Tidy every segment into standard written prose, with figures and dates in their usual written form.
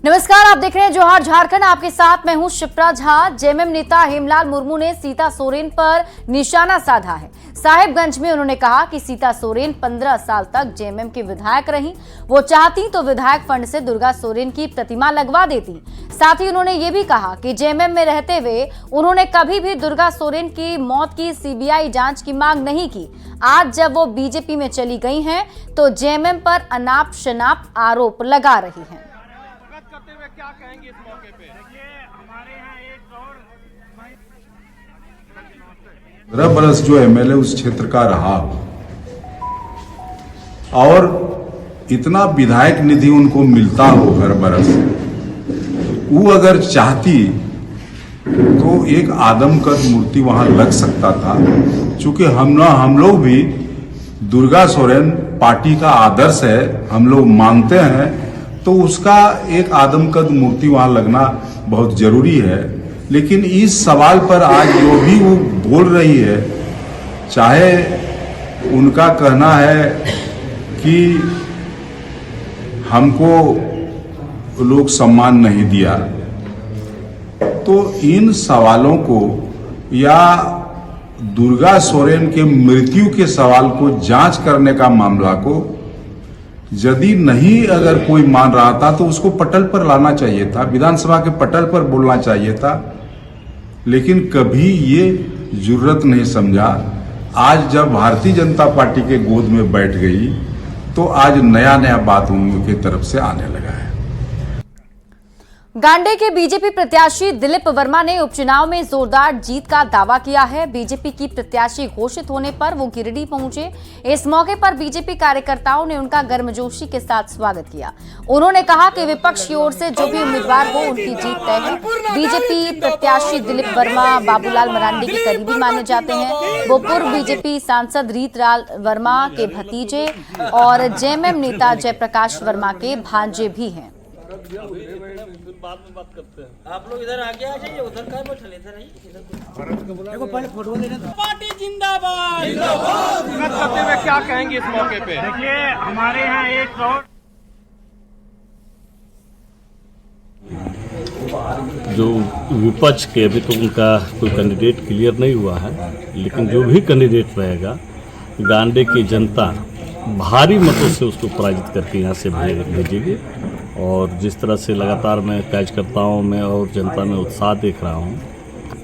नमस्कार, आप देख रहे हैं जोहार झारखंड। आपके साथ मैं हूं शिप्रा झा। जेएमएम नेता हेमलाल मुर्मू ने सीता सोरेन पर निशाना साधा है। साहिबगंज में उन्होंने कहा कि सीता सोरेन 15 साल तक जेएमएम की विधायक रही। वो चाहती तो विधायक फंड से दुर्गा सोरेन की प्रतिमा लगवा देती। साथ ही उन्होंने ये भी कहा कि जेएमएम में रहते हुए उन्होंने कभी भी दुर्गा सोरेन की मौत की सीबीआई जांच की मांग नहीं की। आज जब वो बीजेपी में चली गई हैं तो जेएमएम पर अनाप शनाप आरोप लगा रही हैं। करते हुए क्या कहेंगे इस मौके पे? देखिए, हमारे यहाँ एक और 15 बरस जो एमएलए उस क्षेत्र का रहा और इतना विधायक निधि उनको मिलता हो हर बरस, वो अगर चाहती तो एक आदमकद मूर्ति वहां लग सकता था। चूंकि हम लोग भी दुर्गा सोरेन पार्टी का आदर्श है, हम लोग मानते हैं, तो उसका एक आदमकद मूर्ति वहां लगना बहुत जरूरी है। लेकिन इस सवाल पर आज जो भी वो बोल रही है, चाहे उनका कहना है कि हमको लोग सम्मान नहीं दिया, तो इन सवालों को या दुर्गा सोरेन के मृत्यु के सवाल को जांच करने का मामला को यदि नहीं अगर कोई मान रहा था तो उसको पटल पर लाना चाहिए था, विधानसभा के पटल पर बोलना चाहिए था। लेकिन कभी ये जरूरत नहीं समझा। आज जब भारतीय जनता पार्टी के गोद में बैठ गई तो आज नया नया बात उनकी तरफ से आने लगा है। गांडे के बीजेपी प्रत्याशी दिलीप वर्मा ने उपचुनाव में जोरदार जीत का दावा किया है। बीजेपी की प्रत्याशी घोषित होने पर वो गिरिडीह पहुंचे। इस मौके पर बीजेपी कार्यकर्ताओं ने उनका गर्मजोशी के साथ स्वागत किया। उन्होंने कहा कि विपक्ष की ओर से जो भी उम्मीदवार हो उनकी जीत तय है। बीजेपी प्रत्याशी दिलीप वर्मा बाबूलाल मरांडी के करीबी माने जाते हैं। वो पूर्व बीजेपी सांसद रीतलाल वर्मा के भतीजे और जेएमएम नेता जयप्रकाश वर्मा के भांजे भी हैं। बाद में बात करते हैं। आप लोग इधर आगे आ जाइए, उधर का बैठे इधर आइए। देखो पहले फोटो लेना। पार्टी जिंदाबाद जिंदाबाद। करते हुए क्या कहेंगे इस मौके पे? देखिए, हमारे यहाँ एक और जो विपक्ष के अभी तो उनका कोई कैंडिडेट क्लियर नहीं हुआ है, लेकिन जो भी कैंडिडेट रहेगा गांडे की जनता भारी मतों से उसको पराजित करके यहाँ से भेजेगी। और जिस तरह से लगातार मैं कार्यकर्ताओं में और जनता में उत्साह देख रहा हूँ,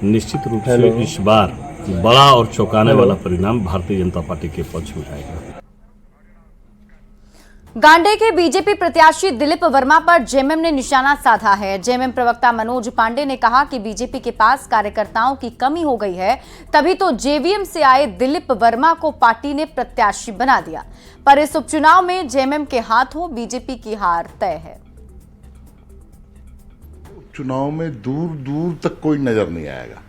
निश्चित रूप से इस बार बड़ा और चौंकाने वाला परिणाम भारतीय जनता पार्टी के पक्ष में आएगा। गांडे के बीजेपी प्रत्याशी दिलीप वर्मा पर जेएमएम ने निशाना साधा है। जेएमएम प्रवक्ता मनोज पांडे ने कहा कि बीजेपी के पास कार्यकर्ताओं की कमी हो गई है, तभी तो जेवीएम से आए दिलीप वर्मा को पार्टी ने प्रत्याशी बना दिया। पर इस उपचुनाव में जेएमएम के हाथों बीजेपी की हार तय है। चुनाव में दूर दूर तक कोई नजर नहीं आएगा,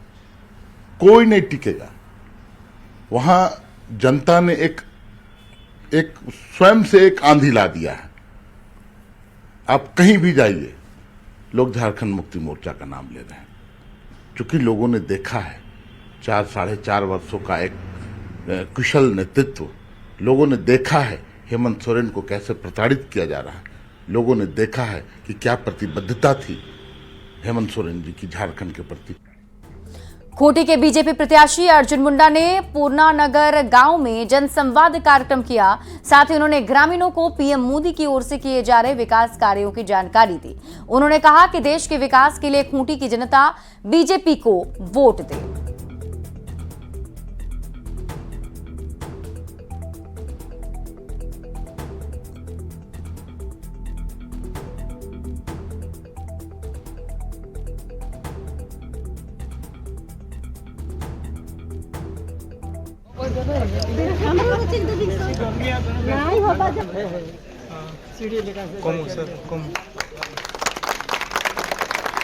कोई नहीं टिकेगा। वहां जनता ने एक स्वयं से एक आंधी ला दिया है। आप कहीं भी जाइए, लोग झारखंड मुक्ति मोर्चा का नाम ले रहे हैं, क्योंकि लोगों ने देखा है 4-4.5 वर्षों का एक कुशल नेतृत्व। लोगों ने देखा है हेमंत सोरेन को कैसे प्रताड़ित किया जा रहा है। लोगों ने देखा है कि क्या प्रतिबद्धता थी हेमंत सोरेन जी की झारखंड के प्रति। खूंटी के बीजेपी प्रत्याशी अर्जुन मुंडा ने पूर्णानगर गांव में जनसंवाद कार्यक्रम किया। साथ ही उन्होंने ग्रामीणों को पीएम मोदी की ओर से किए जा रहे विकास कार्यों की जानकारी दी। उन्होंने कहा कि देश के विकास के लिए खूंटी की जनता बीजेपी को वोट दे।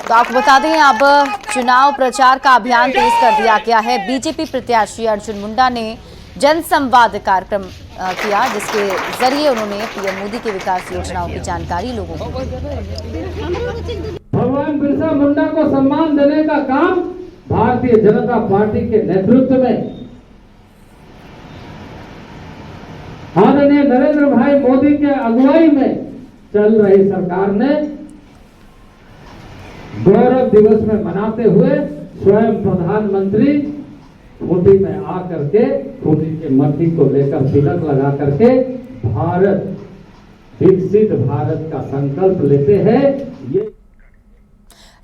तो आपको बता दें, अब चुनाव प्रचार का अभियान तेज कर दिया गया है। बीजेपी प्रत्याशी अर्जुन मुंडा ने जनसंवाद कार्यक्रम किया, जिसके जरिए उन्होंने पीएम मोदी के विकास योजनाओं की जानकारी लोगों को दी। भगवान बिरसा मुंडा को सम्मान देने का काम भारतीय जनता पार्टी के नेतृत्व में आदरणीय नरेंद्र भाई मोदी के अगुवाई में चल रही सरकार ने गौरव दिवस में मनाते हुए स्वयं प्रधानमंत्री खूंटी में आकर के खूंटी के मट्टी को लेकर तिलक लगा करके भारत विकसित भारत का संकल्प लेते हैं। ये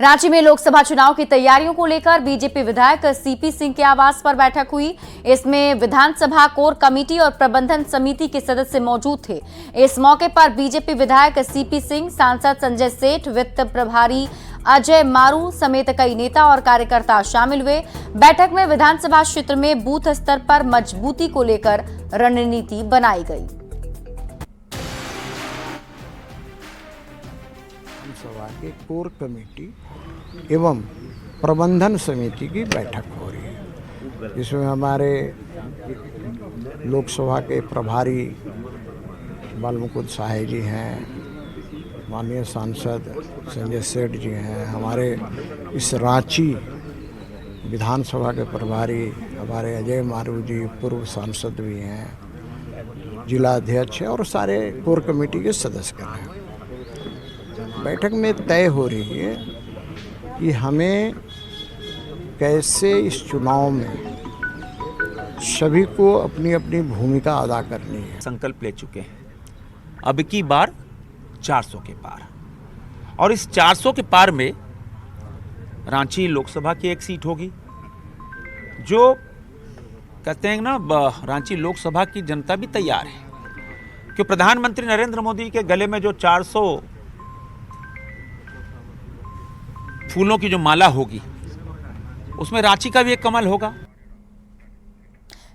रांची में लोकसभा चुनाव की तैयारियों को लेकर बीजेपी विधायक सीपी सिंह के आवास पर बैठक हुई। इसमें विधानसभा कोर कमेटी और प्रबंधन समिति के सदस्य मौजूद थे। इस मौके पर बीजेपी विधायक सीपी सिंह, सांसद संजय सेठ, वित्त प्रभारी अजय मारू समेत कई नेता और कार्यकर्ता शामिल हुए। बैठक में विधानसभा क्षेत्र में बूथ स्तर पर मजबूती को लेकर रणनीति बनाई गई। सभा के कोर कमेटी एवं प्रबंधन समिति की बैठक हो रही है, जिसमें हमारे लोकसभा के प्रभारी बालमुकुंद साहे जी हैं, माननीय सांसद संजय सेठ जी हैं, हमारे इस रांची विधानसभा के प्रभारी हमारे अजय मारू जी पूर्व सांसद भी हैं, जिला अध्यक्ष और सारे कोर कमेटी के सदस्य हैं। बैठक में तय हो रही है कि हमें कैसे इस चुनाव में सभी को अपनी अपनी भूमिका अदा करनी है। संकल्प ले चुके हैं अब की बार 400 के पार, और इस 400 के पार में रांची लोकसभा की एक सीट होगी। जो कहते हैं ना, रांची लोकसभा की जनता भी तैयार है कि प्रधानमंत्री नरेंद्र मोदी के गले में जो 400 फूलों की जो माला होगी, उसमें रांची का भी एक कमल होगा।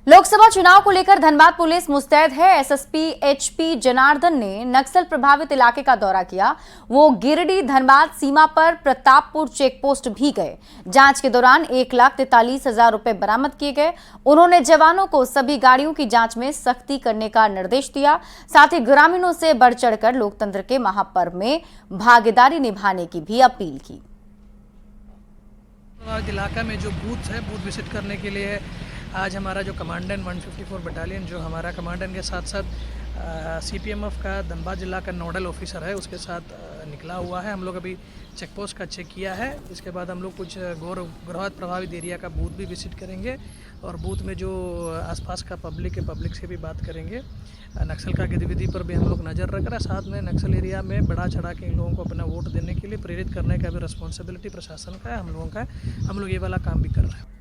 लोकसभा चुनाव को लेकर धनबाद पुलिस मुस्तैद है। एसएसपी एचपी जनार्दन ने नक्सल प्रभावित इलाके का दौरा किया। वो गिरिडीह धनबाद सीमा पर प्रतापपुर चेक पोस्ट भी गए। जांच के दौरान 1,43,000 रुपए बरामद किए गए। उन्होंने जवानों को सभी गाड़ियों की जांच में सख्ती करने का निर्देश दिया। साथ ही ग्रामीणों से बढ़ चढ़कर लोकतंत्र के महापर्व में भागीदारी निभाने की भी अपील की। इलाका में जो बूथ है, बूथ विजिट करने के लिए आज हमारा जो कमांडेंट 154 बटालियन जो हमारा कमांडेंट के साथ साथ सीपीएमएफ का धनबाद जिला का नोडल ऑफिसर है, उसके साथ निकला हुआ है। हम लोग अभी चेक पोस्ट का चेक किया है। इसके बाद हम लोग कुछ गौरव प्रभावित एरिया का बूथ भी विजिट करेंगे और बूथ में जो आसपास का पब्लिक है, पब्लिक से भी बात करेंगे। नक्सल का गतिविधि पर भी हम लोग नज़र रख रहे हैं। साथ में नक्सल एरिया में बढ़ा चढ़ा के इन लोगों को अपना वोट देने के लिए प्रेरित करने का भी रिस्पॉन्सिबिलिटी प्रशासन का है, हम लोगों का है। हम लोग ये वाला काम भी कर रहे हैं।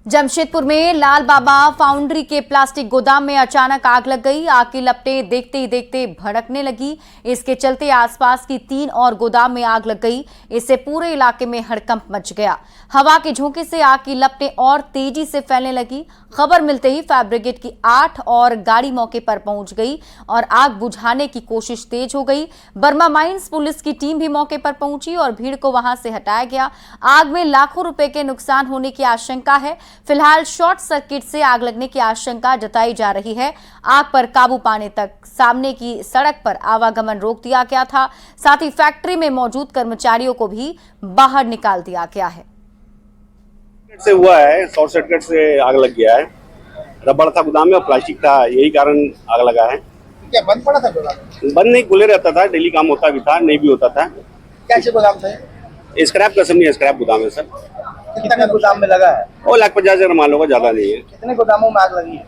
जमशेदपुर में लाल बाबा फाउंड्री के प्लास्टिक गोदाम में अचानक आग लग गई। आग की लपटें देखते ही देखते भड़कने लगी। इसके चलते आसपास की 3 और गोदाम में आग लग गई। इससे पूरे इलाके में हड़कंप मच गया। हवा के झोंके से आग की लपटें और तेजी से फैलने लगी। खबर मिलते ही फायर ब्रिगेड की 8 और गाड़ी मौके पर पहुंच गई और आग बुझाने की कोशिश तेज हो गई। बर्मा माइंस पुलिस की टीम भी मौके पर पहुंची और भीड़ को वहां से हटाया गया। आग में लाखों रुपए के नुकसान होने की आशंका है। फिलहाल शॉर्ट सर्किट से आग लगने की आशंका जताई जा रही है। आग पर काबू पाने तक सामने की सड़क पर आवागमन रोक दिया गया था। साथ ही फैक्ट्री में मौजूद कर्मचारियों को भी बाहर निकाल दिया गया है। से हुआ है, शॉर्ट सर्किट से आग लग गया है। रबड़ था गोदाम में और प्लास्टिक था, यही कारण आग लगा है। क्या बंद पड़ा था गोदाम? बंद नहीं, खुले रहता था, डेली काम होता भी था, नहीं भी होता था। कैसे गोदाम थे? स्क्रैप का समझिए, स्क्रैप गोदाम है सर। कितना गोदाम में लगा है? वो 1,50,000 मान लो, ज्यादा नहीं है। कितने गोदामों में आग लगी है?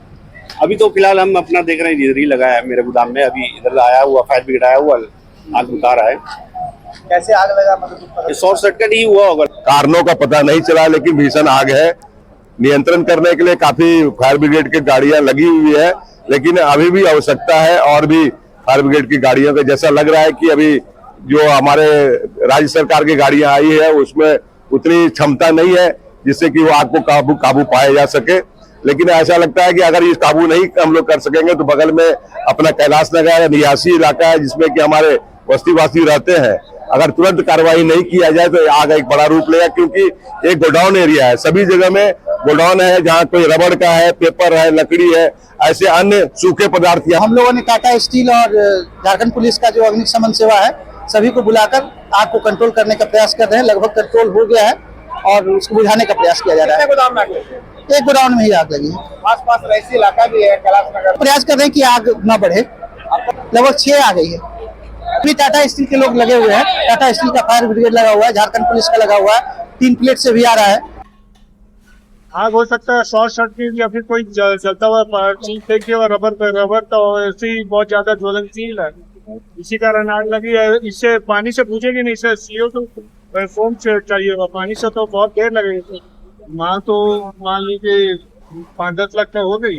अभी तो फिलहाल हम अपना देख रहे हैं, इधर ही लगा है मेरे गोदाम में। अभी इधर आया हुआ फायर ब्रिगेड आया हुआ, आग बुझा रहा है। कैसे आग लगा, मतलब शॉर्ट सर्किट ही हुआ होगा। कारणों का पता नहीं चला, लेकिन भीषण आग है। नियंत्रण करने के लिए काफी फायर ब्रिगेड की गाड़ियां लगी हुई है, लेकिन अभी भी आवश्यकता है और भी फायर ब्रिगेड की गाड़ियों का। जैसा लग रहा है कि अभी जो हमारे राज्य सरकार की गाड़ियां आई है उसमें उतनी क्षमता नहीं है जिससे कि वो आग को काबू पाया जा सके। लेकिन ऐसा लगता है कि अगर इस काबू नहीं हम लोग कर सकेंगे तो बगल में अपना कैलाश नगर निवासी इलाका है जिसमें कि हमारे बस्तीवासी रहते हैं। अगर तुरंत कार्रवाई नहीं किया जाए तो आग एक बड़ा रूप लेगा, क्योंकि एक गोडाउन एरिया है। सभी जगह में गोडाउन है, जहाँ कोई रबड़ का है, पेपर है, लकड़ी है, ऐसे अन्य सूखे पदार्थ। हम लोगों ने टाटा स्टील और झारखंड पुलिस का जो अग्निशमन सेवा है सभी को बुलाकर आग को कंट्रोल करने का प्रयास कर रहे हैं। लगभग कंट्रोल हो गया है और उसको बुझाने का प्रयास किया जा रहा है। गोदाम में आग लगी? एक गोडाउन में ही आग लगी है। आसपास रईसी इलाका भी है, कैलाश नगर। प्रयास कर रहे हैं कि आग न बढ़े। लगभग 6 आ गई है। अभी टाटा स्टील के लोग लगे हुए हैं, टाटा स्टील का फायर ब्रिगेड लगा हुआ है, झारखंड पुलिस का लगा हुआ है, 3 प्लेट से भी आ रहा है। आग हो सकता है शॉर्ट सर्किट या फिर कोई जलता हुआ चीज फेंकी और रबर तो ऐसे ही बहुत ज्यादा ज्वलनशील है, इसी कारण आग लगी है। इससे पानी से पूछेगी नहीं, इससे CO2 फोम चाहिए होगा, पानी से तो बहुत देर लगेगी। मान लीजिए 5-10 लाख हो गई।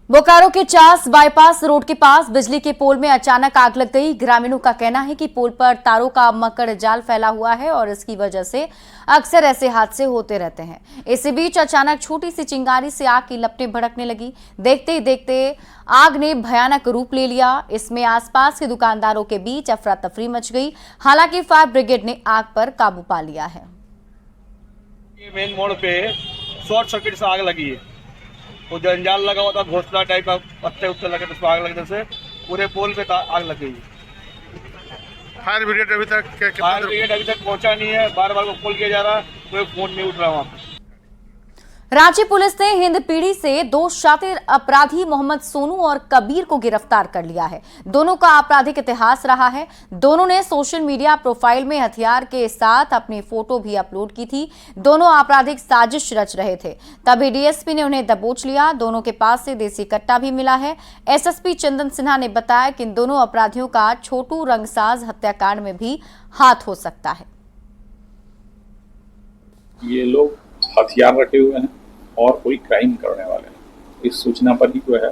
बोकारो के चास बाईपास रोड के पास बिजली के पोल में अचानक आग लग गई। ग्रामीणों का कहना है कि पोल पर तारों का मकड़ जाल फैला हुआ है और इसकी वजह से अक्सर ऐसे हादसे होते रहते हैं। इसी बीच अचानक छोटी सी चिंगारी से आग की लपटें भड़कने लगी। देखते ही देखते आग ने भयानक रूप ले लिया। इसमें आसपास के दुकानदारों के बीच अफरा तफरी मच गई। हालांकि फायर ब्रिगेड ने आग पर काबू पा लिया है। मेन मोड़ पे शॉर्ट सर्किट से आग लगी है, वो जंजाल लगा हुआ था, घोंसला टाइप का, पत्ते उत्ते लगे तो आग लगने से पूरे पोल पे आग लग गई। फायर ब्रिगेड अभी तक पहुंचा नहीं है, बार बार कॉल किया जा रहा है, कोई फोन नहीं उठ रहा वहाँ पे। रांची पुलिस ने हिंदपीढ़ी से 2 शातिर अपराधी मोहम्मद सोनू और कबीर को गिरफ्तार कर लिया है। दोनों का आपराधिक इतिहास रहा है। दोनों ने सोशल मीडिया प्रोफाइल में हथियार के साथ अपनी फोटो भी अपलोड की थी। दोनों आपराधिक साजिश रच रहे थे, तभी डीएसपी ने उन्हें दबोच लिया। दोनों के पास से देसी कट्टा भी मिला है। एसएसपी चंदन सिन्हा ने बताया कि इन दोनों अपराधियों का छोटू रंगसाज हत्याकांड में भी हाथ हो सकता है। ये लोग हथियार रखे हुए हैं और कोई क्राइम करने वाले हैं। इस सूचना पर ही जो है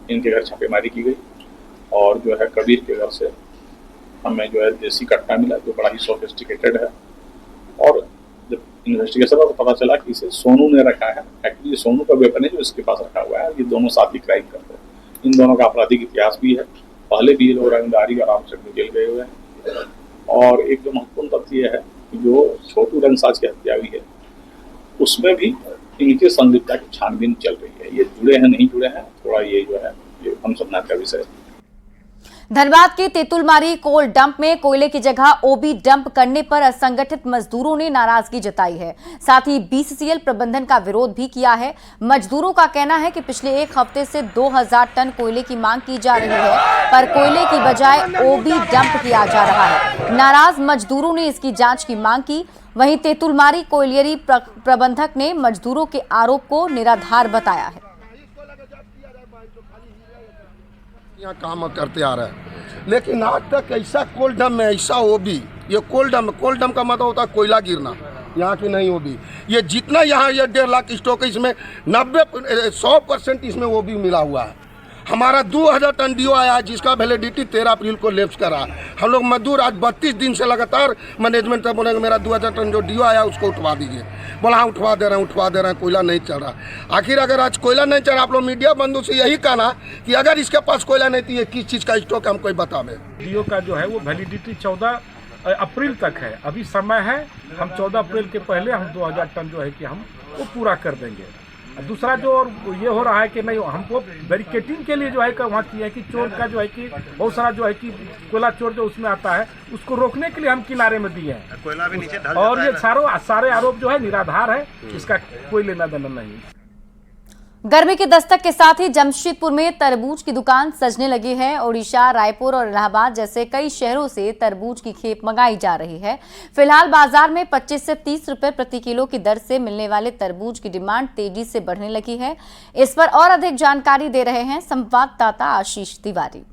इनके घर छापेमारी की गई और जो है कबीर के घर से हमें जो है देसी कट्टा मिला जो बड़ा ही सोफिस्टिकेटेड है। और जब इन्वेस्टिगेशन में पता चला कि इसे सोनू ने रखा है, एक्चुअली सोनू का वेपन है जो इसके पास रखा हुआ है। ये दोनों साथ ही क्राइम करते हैं। इन दोनों का आपराधिक इतिहास भी है, पहले भी ये लोग रंगदारी और आराम से जेल गए हुए हैं। और एक जो महत्वपूर्ण तथ्य ये है कि जो छोटू रंगसाज की हत्या हुई है उसमें भी इनकी संदिग्धता की छानबीन चल रही है। ये जुड़े हैं नहीं जुड़े हैं, थोड़ा ये जो है ये हम समझना का विषय है। धनबाद के तेतुलमारी कोल डंप में कोयले की जगह ओबी डंप करने पर असंगठित मजदूरों ने नाराजगी जताई है। साथ ही बीसीसीएल प्रबंधन का विरोध भी किया है। मजदूरों का कहना है कि पिछले 1 हफ्ते से 2000 टन कोयले की मांग की जा रही है, पर कोयले की बजाय ओबी डंप किया जा रहा है। नाराज मजदूरों ने इसकी जांच की मांग की। वहीं तेतुलमारी कोयलियरी प्रबंधक ने मजदूरों के आरोप को निराधार बताया है। यहाँ काम करते आ रहे हैं, लेकिन आज तक ऐसा कोल डैम में ऐसा ओबी, ये कोल डैम का मतलब होता है कोयला गिरना, यहाँ की नहीं ओबी। ये जितना यहाँ ये 1.5 लाख स्टॉक है, इसमें 100% इसमें ओबी मिला हुआ है। हमारा 2000 टन डीओ आया है जिसका वैलिडिटी 13 अप्रैल को लैप्स करा। हम लोग मजदूर आज 32 दिन से लगातार मैनेजमेंट से बोलेंगे मेरा 2000 टन जो डीओ आया उसको उठवा दीजिए। बोला हाँ उठवा दे रहे हैं, कोयला नहीं चल रहा। आखिर अगर आज कोयला नहीं चल रहा, आप लोग मीडिया बंधु से यही कहना कि अगर इसके पास कोयला नहीं तो ये किस चीज़ का स्टॉक है हमको बतावे। डीओ का जो है वो वैलिडिटी 14 अप्रैल तक है, अभी समय है। हम 14 अप्रैल के पहले हम 2000 टन जो है कि हम वो पूरा कर देंगे। दूसरा जो ये हो रहा है कि नहीं, हमको बैरिकेटिंग के लिए जो है वहाँ की है कि चोर का जो है कि बहुत सारा जो है कि कोयला चोर जो उसमें आता है उसको रोकने के लिए हम किनारे में दिए हैं। कोयला भी नीचे ढल और ये सारे आरोप जो है निराधार है, इसका कोई लेना देना नहीं। गर्मी की दस्तक के साथ ही जमशेदपुर में तरबूज की दुकान सजने लगी है। ओडिशा, रायपुर और इलाहाबाद जैसे कई शहरों से तरबूज की खेप मंगाई जा रही है। फिलहाल बाजार में 25 से 30 रुपए प्रति किलो की दर से मिलने वाले तरबूज की डिमांड तेजी से बढ़ने लगी है। इस पर और अधिक जानकारी दे रहे हैं संवाददाता आशीष तिवारी।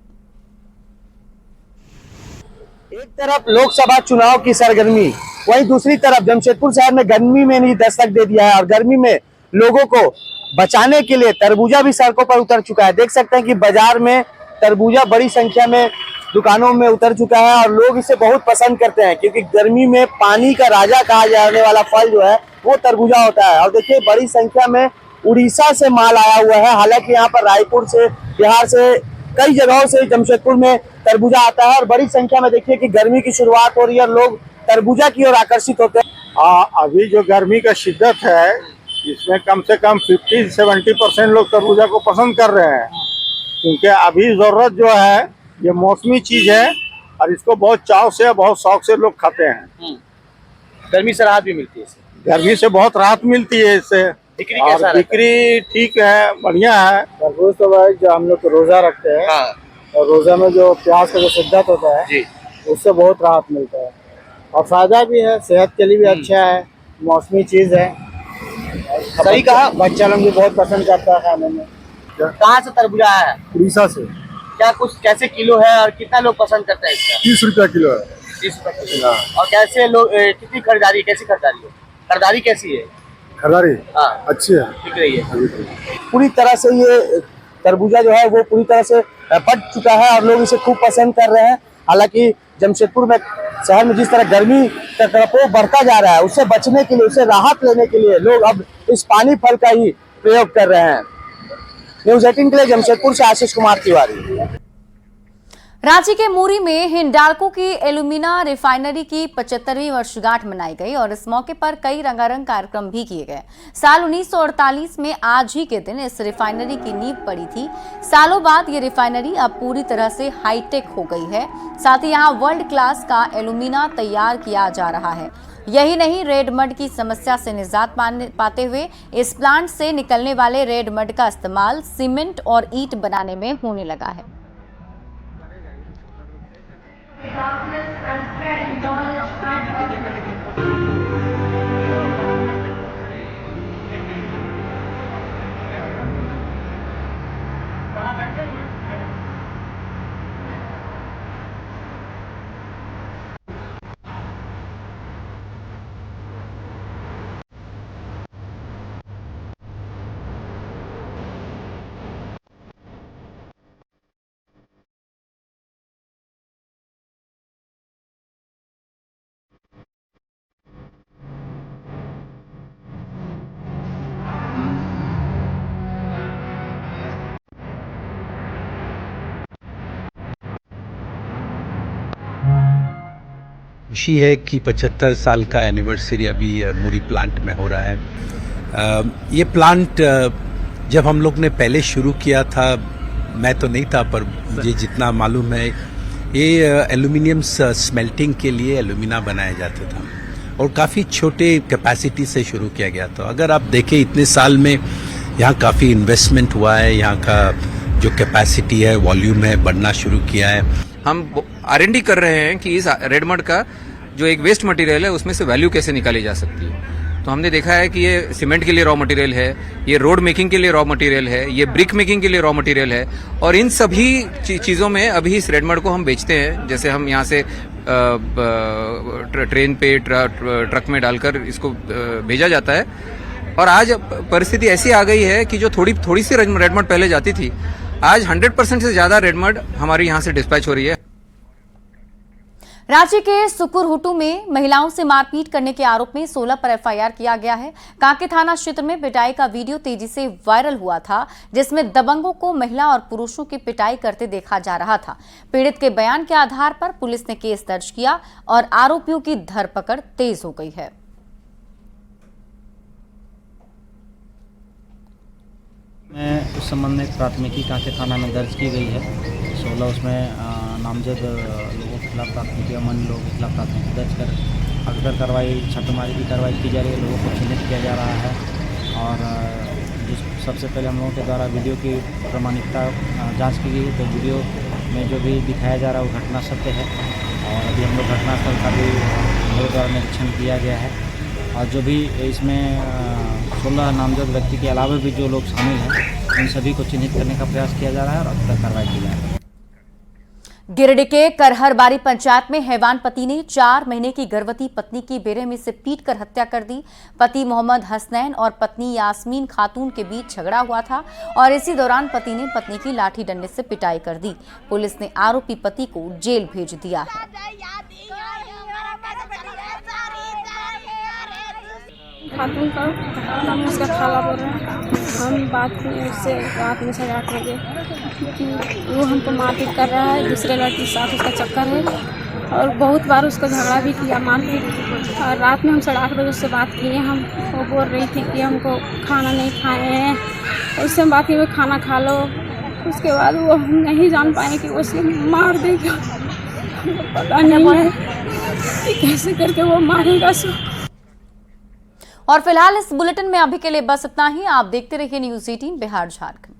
एक तरफ लोकसभा चुनाव की सरगर्मी, वहीं दूसरी तरफ जमशेदपुर शहर में गर्मी में भी दस्तक दे दिया है और गर्मी में लोगों को बचाने के लिए तरबूजा भी सड़कों पर उतर चुका है। देख सकते हैं कि बाजार में तरबूजा बड़ी संख्या में दुकानों में उतर चुका है और लोग इसे बहुत पसंद करते हैं क्योंकि गर्मी में पानी का राजा कहा जाने वाला फल जो है वो तरबूजा होता है। और देखिए बड़ी संख्या में उड़ीसा से माल आया हुआ है। हालांकि यहाँ पर रायपुर से, बिहार से, कई जगहों से जमशेदपुर में तरबूजा आता है और बड़ी संख्या में देखिए कि गर्मी की शुरुआत हो रही है और लोग तरबूजा की ओर आकर्षित होते हैं। अभी जो गर्मी का शिद्दत है इसमें कम से कम 50-70% लोग तरबूजा को पसंद कर रहे हैं क्योंकि अभी जरूरत जो है ये मौसमी चीज है और इसको बहुत चाव से, बहुत शौक से लोग खाते हैं। गर्मी से राहत भी मिलती है इससे। गर्मी से बहुत राहत मिलती है इससे। बिक्री कैसा और बिक्री ठीक है, बढ़िया है। तरबूज तो भाई जो हम लोग रोजा रखते हैं और रोज़े में जो प्याज का जो शिद्दत होता है उससे बहुत राहत मिलता है और फायदा भी है, सेहत के लिए भी अच्छा है, मौसमी चीज़ है। सही कहा। बच्चा लोग भी बहुत पसंद करता है खाने में। कहाँ से तरबूजा है? उड़ीसा से। क्या कुछ कैसे किलो है और कितना लोग पसंद करते हैं इसका? 30 रुपया किलो है। 30 रुपए किलो। और कैसे लोग कितनी खरीदारी, कैसी खरीदारी है? खरीदारी कैसी है? खरीदारी हाँ अच्छी है, ठीक रही है। पूरी तरह से ये तरबूजा जो है वो पूरी तरह से पक चुका है और लोग इसे खूब पसंद कर रहे हैं। हालांकि जमशेदपुर में शहर में जिस तरह गर्मी का प्रकोप बढ़ता जा रहा है उससे बचने के लिए, उससे राहत लेने के लिए लोग अब इस पानी फल का ही प्रयोग कर रहे हैं। न्यूज़ 18 के लिए जमशेदपुर से आशीष कुमार तिवारी। रांची के मूरी में हिंडाल्को की एल्यूमिना रिफाइनरी की 75वीं वर्षगांठ मनाई गई और इस मौके पर कई रंगारंग कार्यक्रम भी किए गए। साल 1948 में आज ही के दिन इस रिफाइनरी की नींव पड़ी थी। सालों बाद ये रिफाइनरी अब पूरी तरह से हाईटेक हो गई है। साथ ही यहाँ वर्ल्ड क्लास का एल्यूमिना तैयार किया जा रहा है। यही नहीं, रेड मड की समस्या से निजात पाते हुए इस प्लांट से निकलने वाले रेड मड का इस्तेमाल सीमेंट और ईंट बनाने में होने लगा है। खुशी है कि 75 साल का एनिवर्सरी अभी मूरी प्लांट में हो रहा है। ये प्लांट जब हम लोग ने पहले शुरू किया था, मैं तो नहीं था पर मुझे जितना मालूम है, ये एल्यूमिनियम स्मेल्टिंग के लिए एल्यूमिना बनाया जाता था और काफ़ी छोटे कैपेसिटी से शुरू किया गया था। अगर आप देखें इतने साल में यहाँ काफ़ी इन्वेस्टमेंट हुआ है, यहाँ का जो कैपेसिटी है, वॉल्यूम है, बढ़ना शुरू किया है। हम R&D कर रहे हैं कि इस रेडमड का जो एक वेस्ट मटेरियल है उसमें से वैल्यू कैसे निकाली जा सकती है। तो हमने देखा है कि ये सीमेंट के लिए रॉ मटेरियल है, ये रोड मेकिंग के लिए रॉ मटेरियल है, ये ब्रिक मेकिंग के लिए रॉ मटेरियल है और इन सभी चीज़ों में अभी इस रेडमड को हम बेचते हैं। जैसे हम यहाँ से ट्रेन पे ट्रक में डालकर इसको भेजा जाता है और आज परिस्थिति ऐसी आ गई है कि जो थोड़ी सी रेडमड पहले जाती थी, आज 100% से ज्यादा रेडमड हमारे यहाँ से डिस्पैच हो रही है। रांची के सुकुरहुटू में महिलाओं से मारपीट करने के आरोप में 16 पर एफआईआर किया गया है। कांके थाना क्षेत्र में पिटाई का वीडियो तेजी से वायरल हुआ था, जिसमें दबंगों को महिला और पुरुषों की पिटाई करते देखा जा रहा था। पीड़ित के बयान के आधार पर पुलिस ने केस दर्ज किया और आरोपियों की धरपकड़ तेज हो गई है। में उस संबंध में प्राथमिकी कांके थाना में दर्ज की गई है। 16 उसमें नामजद लोगों के खिलाफ प्राथमिकी, अमान्य लोगों के खिलाफ प्राथमिकी दर्ज कर अगतर कार्रवाई, छापेमारी की कार्रवाई की जा रही है। लोगों को चिन्हित किया जा रहा है और सबसे पहले हम लोगों के द्वारा वीडियो की प्रमाणिकता जांच की गई। तो वीडियो में जो भी दिखाया जा रहा है वो घटना सत्य है और अभी हम लोग घटनास्थल का भी मेरे द्वारा निरीक्षण किया गया है और जो भी इसमें 16 नामजद व्यक्ति के अलावा भी जो लोग शामिल हैं उन सभी को चिन्हित करने का प्रयास किया जा रहा है और अब तक कार्रवाई की जा रही है। गिरिडीह के करहरबारी पंचायत में हैवान पति ने 4 महीने की गर्भवती पत्नी की बेरहमी से पीटकर हत्या कर दी। पति मोहम्मद हसनैन और पत्नी यास्मीन खातून के बीच झगड़ा हुआ था और इसी दौरान पति ने पत्नी की लाठी डंडे से पिटाई कर दी। पुलिस ने आरोपी पति को जेल भेज दिया है। खातून का नाम उसका खाला बोल रहे हैं। हम बात किए उससे रात में 8:30 बजे कि वो हमको मारपीट कर रहा है, दूसरे लड़की के साथ उसका चक्कर है और बहुत बार उसको झगड़ा भी किया, मारपीट। और रात में हम 8:30 बजे उससे बात किए। हम वो बोल रही थी कि हमको खाना नहीं खाए हैं, उससे हम बात किए खाना खा लो। उसके बाद वो हम नहीं जान पाए कि वो उसे मार देगा, पता नहीं है कि कैसे करके वो मारेगा। और फिलहाल इस बुलेटिन में अभी के लिए बस इतना ही। आप देखते रहिए न्यूज़ 18 बिहार झारखंड।